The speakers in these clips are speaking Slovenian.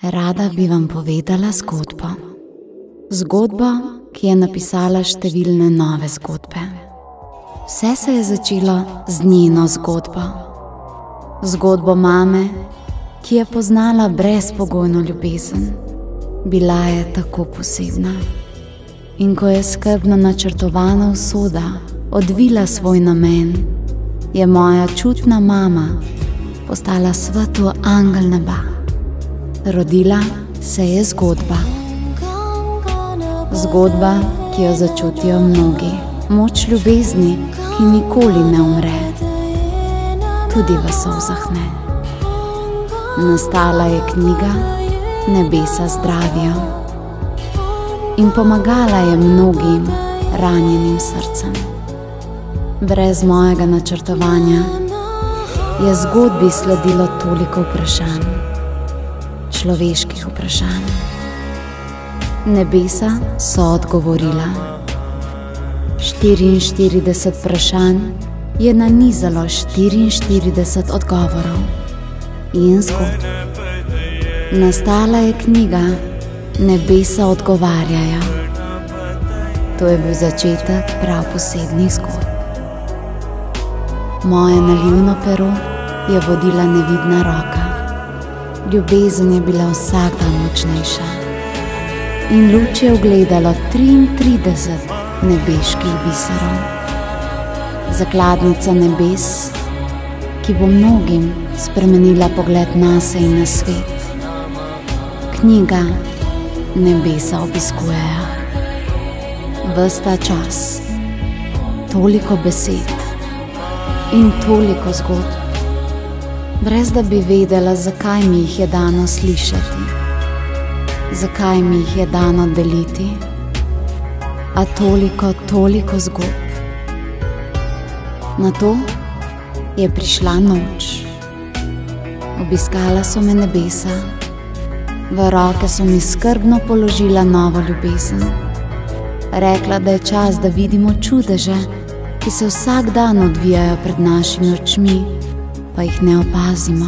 Rada bi vam povedala zgodbo. Zgodbo, ki je napisala številne nove zgodbe. Vse se je začelo z njeno zgodbo. Zgodbo mame, ki je poznala brezpogojno ljubezen. Bila je tako posebna. In ko je skrbno načrtovana usoda odvila svoj namen, je moja čutna mama postala svetu angel neba. Rodila se je zgodba. Zgodba, ki jo začutijo mnogi. Moč ljubezni, ki nikoli ne umre. Tudi v solzah ne. Nastala je knjiga Nebesa zdravijo. In pomagala je mnogim ranjenim srcem. Brez mojega načrtovanja je zgodbi sledilo toliko vprašanj. Človeških vprašanj. Nebesa so odgovorila. 44 vprašanj je nanizalo 44 odgovorov in zgodb. Nastala je knjiga Nebesa odgovarjajo. To je bil začetek prav posebnih zgodb. Moje nalivno pero je vodila nevidna roka. Ljubezen je bila vsak dan močnejša in luč je ugledalo 33 nebeških biserov. Zakladnica nebes, ki bo mnogim spremenila pogled nase in na svet. Knjiga Nebesa obiskujejo. Ves ta čas, toliko besed in toliko zgodb, brez da bi vedela, zakaj mi jih je dano slišati, zakaj mi jih je dano deliti, a toliko zgodb. Nato je prišla noč. Obiskala so me nebesa, v roke so mi skrbno položila novo ljubezen. Rekla, da je čas, da vidimo čudeže, ki se vsak dan odvijajo pred našimi očmi, pa jih ne opazimo.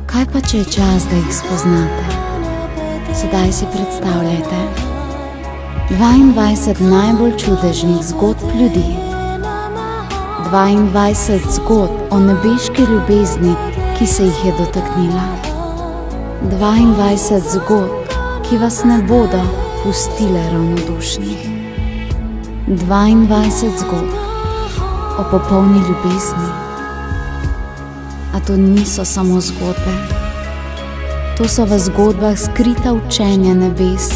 Kaj pa, če je čas, da jih spoznate? Sedaj si predstavljajte 22 najbolj čudežnih zgodb ljudi. 22 zgodb o nebeški ljubezni, ki se jih je dotaknila. 22 zgodb, ki vas ne bodo pustile ravnodušnih. 22 zgodb o popolni ljubezni. A to niso samo zgodbe. To so v zgodbah skrita učenja nebes,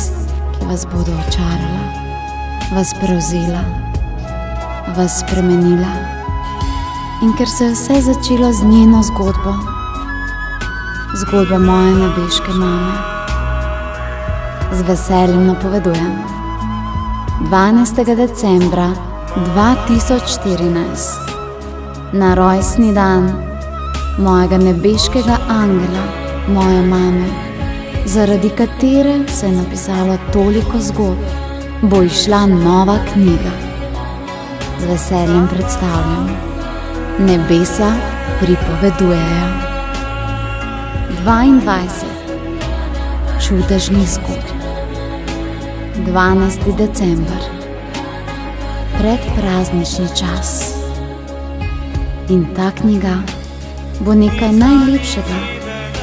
ki vas bodo očarala, vas prevzela, vas spremenila. In ker se je vse začelo z njeno zgodbo, zgodbo moje nebeške mame, z veseljem napovedujem. 12. decembra 2014, na rojstni dan mojega nebeškega angela, moje mame, zaradi katere se je napisalo toliko zgodb, bo izšla nova knjiga. Z veseljem predstavljam. Nebesa pripovedujejo. 22 čudežnih zgodb. 12. december, predpraznični čas. In ta knjiga bo nekaj najlepšega,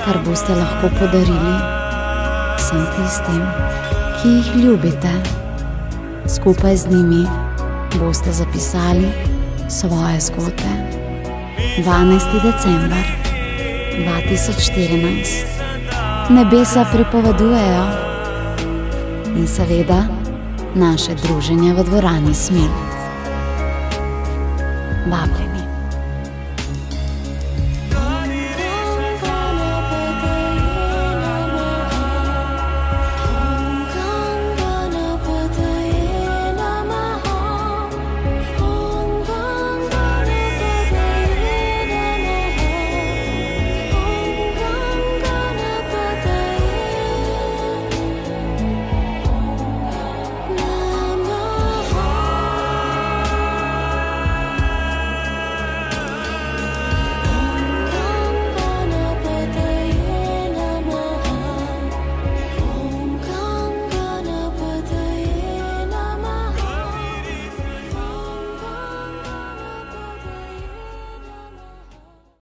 kar boste lahko podarili vsem tistim, ki jih ljubite. Skupaj z njimi boste zapisali svoje zgodbe. 12. december 2014. Nebesa pripovedujejo. In seveda naše druženje v dvorani Smilj. Vabljen.